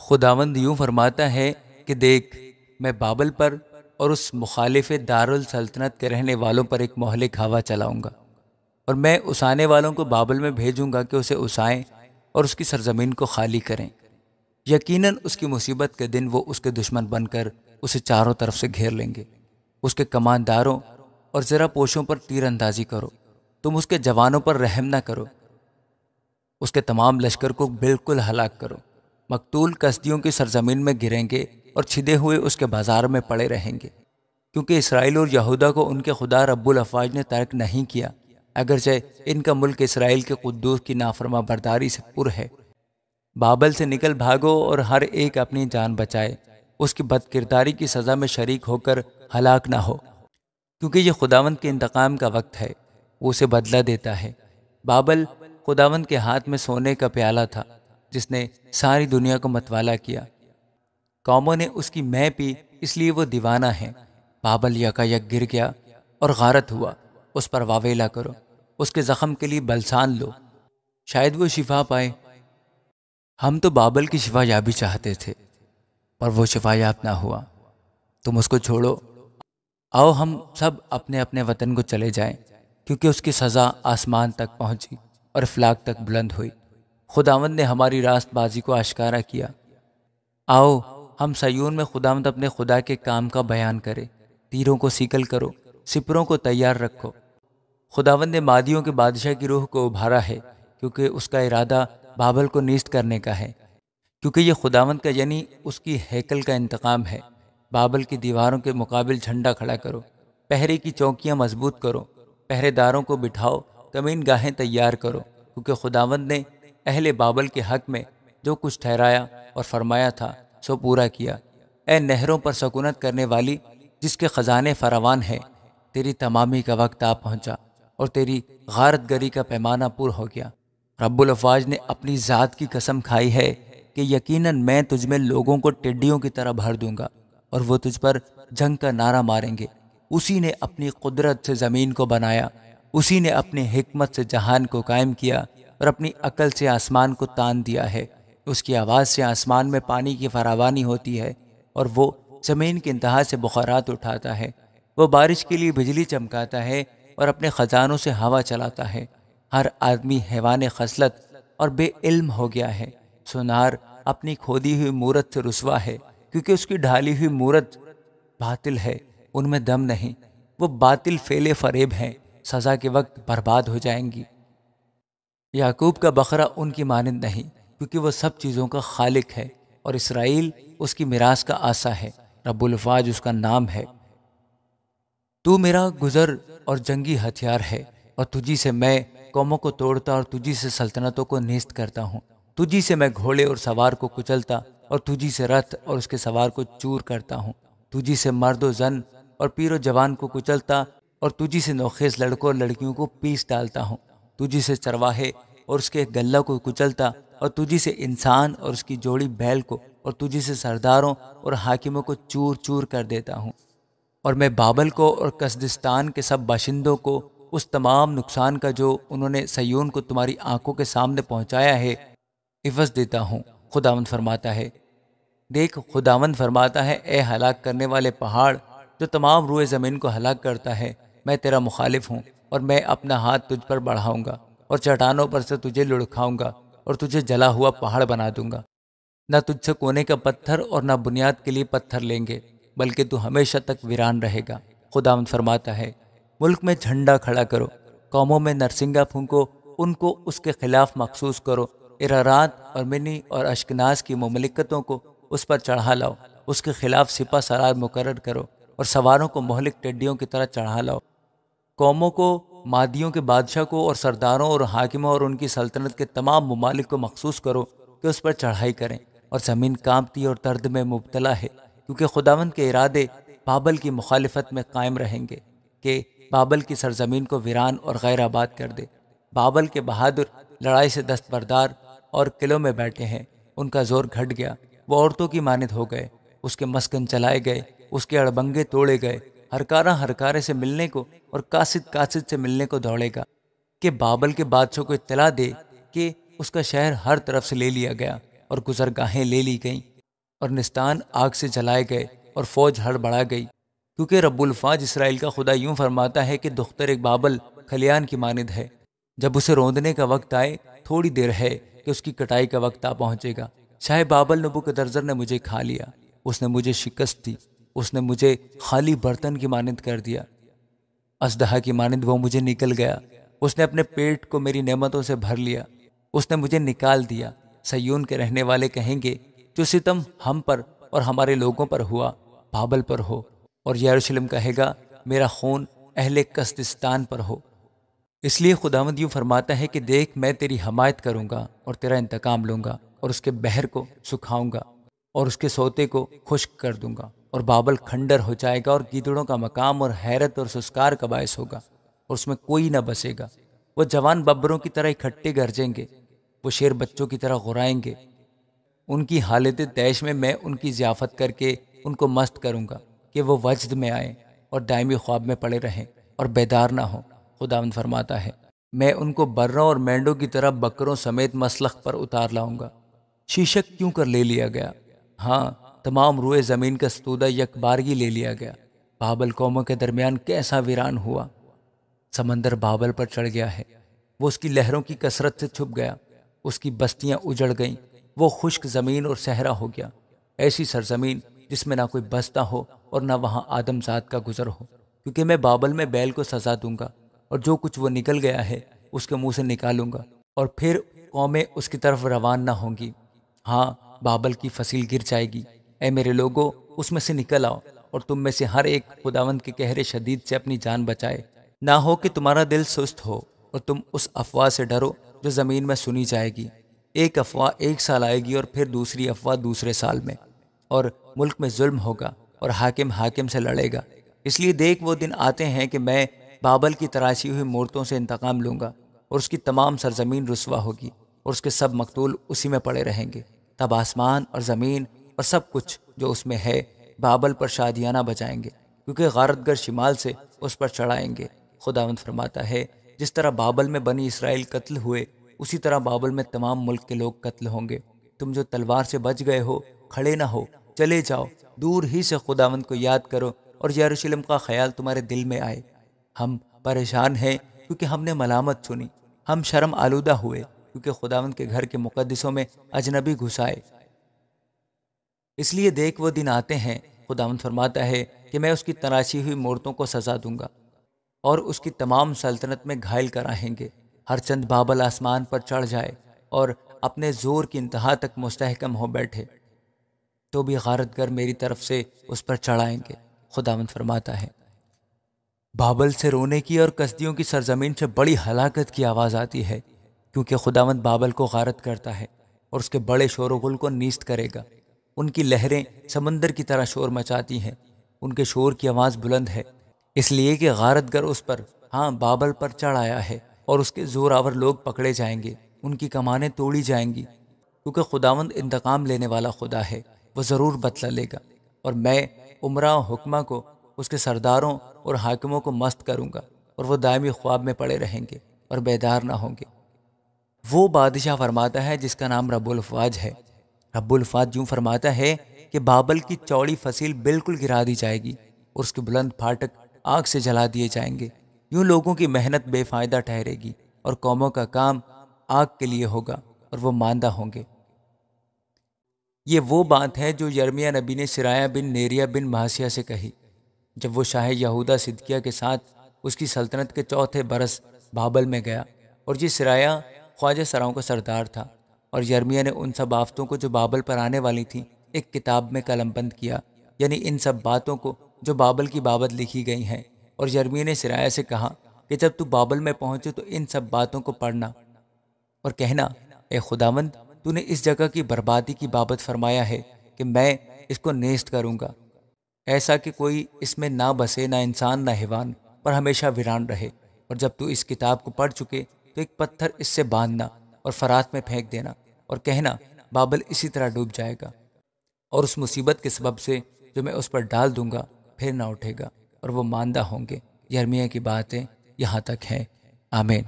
خداوند یوں فرماتا ہے کہ دیکھ، میں بابل پر اور اس مخالف دارالسلطنت کے رہنے والوں پر ایک مہلک ہوا چلاؤں گا، اور میں اسانے والوں کو بابل میں بھیجوں گا کہ اسے اسائیں اور اس کی سرزمین کو خالی کریں۔ یقیناً اس کی مصیبت کے دن وہ اس کے دشمن بن کر اسے چاروں طرف سے گھیر لیں گے۔ اس کے کمانداروں اور زرہ پوشوں پر تیر اندازی کرو، تم اس کے جوانوں پر رحم نہ کرو، اس کے تمام لشکر کو بالکل ہلاک کرو۔ مقتول کسدیوں کی سرزمین میں گریں گے اور چھدے ہوئے اس کے بازار میں پڑے رہیں گے، کیونکہ اسرائیل اور یہودا کو ان کے خدا رب الافواج نے ترک نہیں کیا، اگرچہ ان کا ملک اسرائیل کے قدوس کی نافرما برداری سے پر ہے۔ بابل سے نکل بھاگو اور ہر ایک اپنی جان بچائے، اس کی بد کرداری کی سزا میں شریک ہو کر ہلاک نہ ہو، کیونکہ یہ خداوند کے انتقام کا وقت ہے، وہ اسے بدلہ دیتا ہے۔ بابل خداوند کے ہاتھ میں سونے کا پیالہ تھا، جس نے ساری دنیا کو متوالا کیا۔ قوموں نے اس کی مے پی، اس لیے وہ دیوانہ ہے۔ بابل یکا یک گر گیا اور غارت ہوا، اس پر واویلا کرو، اس کے زخم کے لیے بلسان لو، شاید وہ شفا پائے۔ ہم تو بابل کی شفا یابی چاہتے تھے، پر وہ شفا یاب نہ ہوا۔ تم اس کو چھوڑو، آؤ ہم سب اپنے اپنے وطن کو چلے جائیں، کیونکہ اس کی سزا آسمان تک پہنچی اور افلاک تک بلند ہوئی۔ خداوند نے ہماری راست بازی کو آشکارا کیا۔ آؤ ہم سیون میں خداوند اپنے خدا کے کام کا بیان کرے۔ تیروں کو سیکل کرو، سپروں کو تیار رکھو۔ خداوند نے مادیوں کے بادشاہ کی روح کو ابھارا ہے، کیونکہ اس کا ارادہ بابل کو نیست کرنے کا ہے، کیونکہ یہ خداوند کا یعنی اس کی ہیکل کا انتقام ہے۔ بابل کی دیواروں کے مقابل جھنڈا کھڑا کرو، پہرے کی چوکیاں مضبوط کرو، پہرے داروں کو بٹھاؤ، کمین گاہیں تیار کرو، کیونکہ خداوند نے اہل بابل کے حق میں جو کچھ ٹھہرایا اور فرمایا تھا سو پورا کیا۔ اے نہروں پر سکونت کرنے والی، جس کے خزانے فراوان ہے، تیری تمامی کا وقت آ پہنچا اور تیری غارت گری کا پیمانہ پر ہو گیا۔ رب الافواج نے اپنی ذات کی قسم کھائی ہے کہ یقیناً میں تجھ میں لوگوں کو ٹڈیوں کی طرح بھر دوں گا، اور وہ تجھ پر جنگ کا نعرہ ماریں گے۔ اسی نے اپنی قدرت سے زمین کو بنایا، اسی نے اپنی حکمت سے جہان کو قائم کیا اور اپنی عقل سے آسمان کو تان دیا ہے۔ اس کی آواز سے آسمان میں پانی کی فراوانی ہوتی ہے، اور وہ زمین کی انتہا سے بخارات اٹھاتا ہے۔ وہ بارش کے لیے بجلی چمکاتا ہے اور اپنے خزانوں سے ہوا چلاتا ہے۔ ہر آدمی حیوان خصلت اور بے علم ہو گیا ہے۔ سونار اپنی کھودی ہوئی مورت سے رسوا ہے، کیونکہ اس کی ڈھالی ہوئی مورت باطل ہے، ان میں دم نہیں۔ وہ باطل فعل فریب ہیں، سزا کے وقت برباد ہو جائیں گی۔ یعقوب کا بقرہ ان کی مانند نہیں، کیونکہ وہ سب چیزوں کا خالق ہے، اور اسرائیل اس کی میراث کا آسا ہے، رب الافواج اس کا نام ہے۔ تو میرا گزر اور جنگی ہتھیار ہے، اور تجھی سے میں قوموں کو توڑتا اور تجھی سے سلطنتوں کو نیست کرتا ہوں۔ تجھی سے میں گھوڑے اور سوار کو کچلتا اور تجھی سے رتھ اور اس کے سوار کو چور کرتا ہوں۔ تجھی سے مرد و زن اور پیر و جوان کو کچلتا اور تجھی سے نوخیز لڑکوں اور لڑکیوں کو پیس ڈالتا ہوں۔ تجھی سے چرواہے اور اس کے گلہ کو کچلتا اور تجھی سے انسان اور اس کی جوڑی بیل کو اور تجھی سے سرداروں اور حاکموں کو چور چور کر دیتا ہوں۔ اور میں بابل کو اور کسدستان کے سب باشندوں کو اس تمام نقصان کا جو انہوں نے سیون کو تمہاری آنکھوں کے سامنے پہنچایا ہے عوض دیتا ہوں۔ خداوند فرماتا ہے، دیکھ خداوند فرماتا ہے، اے ہلاک کرنے والے پہاڑ جو تمام روئے زمین کو ہلاک کرتا ہے، میں تیرا مخالف ہوں، اور میں اپنا ہاتھ تجھ پر بڑھاؤں گا اور چٹانوں پر سے تجھے لڑکھاؤں گا اور تجھے جلا ہوا پہاڑ بنا دوں گا۔ نہ تجھ سے کونے کا پتھر اور نہ بنیاد کے لیے پتھر لیں گے، بلکہ تو ہمیشہ تک ویران رہے گا۔ خداوند فرماتا ہے، ملک میں جھنڈا کھڑا کرو، قوموں میں نرسنگا پھونکو، ان کو اس کے خلاف مخصوص کرو۔ ارارات اور منی اور اشکناز کی مملکتوں کو اس پر چڑھا لاؤ، اس کے خلاف سپہ سالار مقرر کرو اور سواروں کو مہلک ٹڈیوں کی طرح چڑھا لاؤ۔ قوموں کو، مادیوں کے بادشاہ کو اور سرداروں اور حاکموں اور ان کی سلطنت کے تمام ممالک کو مخصوص کرو کہ اس پر چڑھائی کریں، اور زمین کانپتی اور درد میں مبتلا ہے، کیونکہ خداوند کے ارادے بابل کی مخالفت میں قائم رہیں گے کہ بابل کی سرزمین کو ویران اور غیر آباد کر دے۔ بابل کے بہادر لڑائی سے دستبردار اور قلعوں میں بیٹھے ہیں، ان کا زور گھٹ گیا، وہ عورتوں کی مانند ہو گئے، اس کے مسکن چلائے گئے، اس کے اڑبنگے توڑے گئے۔ ہرکارہ ہرکارے سے ملنے کو اور قاصد قاصد سے ملنے کو دوڑے گا، کہ بابل کے بادشاہ کو اطلاع دے کہ اس کا شہر ہر طرف سے لے لیا گیا اور گزرگاہیں لے لی گئیں۔ اور نستان آگ سے جلائے گئے اور فوج ہڑبڑا گئی، کیونکہ رب الفاظ اسرائیل کا خدا یوں فرماتا ہے کہ دختر ایک بابل کھلیان کی مانند ہے، جب اسے روندنے کا وقت آئے تھوڑی دیر ہے کہ اس کی کٹائی کا وقت آ پہنچے گا۔ شاہ بابل نبوکدنضر نے مجھے کھا لیا، اس نے مجھے شکست دی، اس نے مجھے خالی برتن کی مانند کر دیا، اژدہا کی مانند وہ مجھے نکل گیا، اس نے اپنے پیٹ کو میری نعمتوں سے بھر لیا، اس نے مجھے نکال دیا۔ سیون کے رہنے والے کہیں گے جو ستم ہم پر اور ہمارے لوگوں پر ہوا بابل پر ہو، اور یروشلم کہے گا میرا خون اہل کسدستان پر ہو۔ اس لیے خداوند یوں فرماتا ہے کہ دیکھ میں تیری حمایت کروں گا اور تیرا انتقام لوں گا، اور اس کے بحر کو سکھاؤں گا اور اس کے سوتے کو خشک کر دوں گا، اور بابل کھنڈر ہو جائے گا اور گیدڑوں کا مقام اور حیرت اور سسکار کا باعث ہوگا، اور اس میں کوئی نہ بسے گا۔ وہ جوان ببروں کی طرح اکٹھے گرجیں گے، وہ شیر بچوں کی طرح غرائیں گے۔ ان کی حالت طیش میں ان کی ضیافت کر کے ان کو مست کروں گا کہ وہ وجد میں آئیں اور دائمی خواب میں پڑے رہیں اور بیدار نہ ہوں۔ خداوند فرماتا ہے میں ان کو بروں اور مینڈوں کی طرح بکروں سمیت مسلخ پر اتار لاؤں گا۔ شیشک کیوں کر لے لیا گیا؟ ہاں، تمام روئے زمین کا ستودہ یکبارگی لے لیا گیا۔ بابل قوموں کے درمیان کیسا ویران ہوا، سمندر بابل پر چڑھ گیا ہے، وہ اس کی لہروں کی کثرت سے چھپ گیا، اس کی بستیاں اجڑ گئیں، وہ خشک زمین اور صحرا ہو گیا، ایسی سرزمین جس میں نہ کوئی بستا ہو اور نہ وہاں آدم ذات کا گزر ہو، کیونکہ میں بابل میں بیل کو سزا دوں گا، اور جو کچھ وہ نکل گیا ہے اس کے منہ سے نکالوں گا، اور پھر قومیں اس کی طرف روان نہ ہوں گی۔ ہاں، بابل کی فصیل گر جائے گی، اے میرے لوگو اس میں سے نکل آؤ، اور تم میں سے ہر ایک خداوند کے قہر شدید سے اپنی جان بچائے، نہ ہو کہ تمہارا دل سست ہو اور تم اس افواہ سے ڈرو جو زمین میں سنی جائے گی۔ ایک افواہ ایک سال آئے گی اور پھر دوسری افواہ دوسرے سال میں، اور ملک میں ظلم ہوگا اور حاکم حاکم سے لڑے گا۔ اس لیے دیکھ وہ دن آتے ہیں کہ میں بابل کی تراشی ہوئی مورتوں سے انتقام لوں گا، اور اس کی تمام سرزمین رسوا ہوگی اور اس کے سب مقتول اسی میں پڑے رہیں گے۔ تب آسمان اور زمین اور سب کچھ جو اس میں ہے بابل پر شادیانہ بجائیں گے، کیونکہ غارت گر شمال سے اس پر چڑھائیں گے۔ خداوند فرماتا ہے جس طرح بابل میں بنی اسرائیل قتل ہوئے اسی طرح بابل میں تمام ملک کے لوگ قتل ہوں گے۔ تم جو تلوار سے بچ گئے ہو کھڑے نہ ہو، چلے جاؤ، دور ہی سے خداوند کو یاد کرو اور یروشلم کا خیال تمہارے دل میں آئے۔ ہم پریشان ہیں کیونکہ ہم نے ملامت سنی، ہم شرم آلودہ ہوئے کیونکہ خداوند کے گھر کے مقدسوں میں اجنبی گھس آئے۔ اس لیے دیکھ وہ دن آتے ہیں، خداوند فرماتا ہے کہ میں اس کی تراشی ہوئی مورتوں کو سزا دوں گا اور اس کی تمام سلطنت میں گھائل کراہیں گے۔ ہر چند بابل آسمان پر چڑھ جائے اور اپنے زور کی انتہا تک مستحکم ہو بیٹھے تو بھی غارت گر میری طرف سے اس پر چڑھائیں گے۔ خداوند فرماتا ہے بابل سے رونے کی اور کسدیوں کی سرزمین سے بڑی ہلاکت کی آواز آتی ہے، کیونکہ خداوند بابل کو غارت کرتا ہے اور اس کے بڑے شور و غل کو نیست کرے گا۔ ان کی لہریں سمندر کی طرح شور مچاتی ہیں، ان کے شور کی آواز بلند ہے، اس لیے کہ غارت گر اس پر، ہاں بابل پر چڑھ آیا ہے، اور اس کے زور آور لوگ پکڑے جائیں گے، ان کی کمانیں توڑی جائیں گی، کیونکہ خداوند انتقام لینے والا خدا ہے، وہ ضرور بدلہ لے گا۔ اور میں عمرہ و حکمہ کو، اس کے سرداروں اور حاکموں کو مست کروں گا، اور وہ دائمی خواب میں پڑے رہیں گے اور بیدار نہ ہوں گے۔ وہ بادشاہ فرماتا ہے جس کا نام رب الفواج ہے۔ رب الفواج یوں فرماتا ہے کہ بابل کی چوڑی فصیل بالکل گرا دی جائے گی اور اس کے بلند پھاٹک آگ سے جلا دیے جائیں گے۔ یوں لوگوں کی محنت بے فائدہ ٹھہرے گی اور قوموں کا کام آگ کے لیے ہوگا اور وہ ماندہ ہوں گے۔ یہ وہ بات ہے جو یرمیہ نبی نے سرایہ بن نیریہ بن مہسیہ سے کہی جب وہ شاہ یہودہ صدقیہ کے ساتھ اس کی سلطنت کے چوتھے برس بابل میں گیا، اور یہ سرایہ خواجہ سراؤں کا سردار تھا، اور یرمیہ نے ان سب آفتوں کو جو بابل پر آنے والی تھیں ایک کتاب میں قلم بند کیا، یعنی ان سب باتوں کو جو بابل کی بابت لکھی گئی ہیں۔ اور یرمیہ نے سرایہ سے کہا کہ جب تو بابل میں پہنچے تو ان سب باتوں کو پڑھنا اور کہنا، اے خداوند تو نے اس جگہ کی بربادی کی بابت فرمایا ہے کہ میں اس کو نیست کروں گا، ایسا کہ کوئی اس میں نہ بسے، نہ انسان نہ حیوان، پر ہمیشہ ویران رہے۔ اور جب تو اس کتاب کو پڑھ چکے تو ایک پتھر اس سے باندھنا اور فرات میں پھینک دینا اور کہنا بابل اسی طرح ڈوب جائے گا، اور اس مصیبت کے سبب سے جو میں اس پر ڈال دوں گا پھر نہ اٹھے گا، اور وہ ماندہ ہوں گے۔ یرمیہ کی باتیں یہاں تک ہیں۔ آمین۔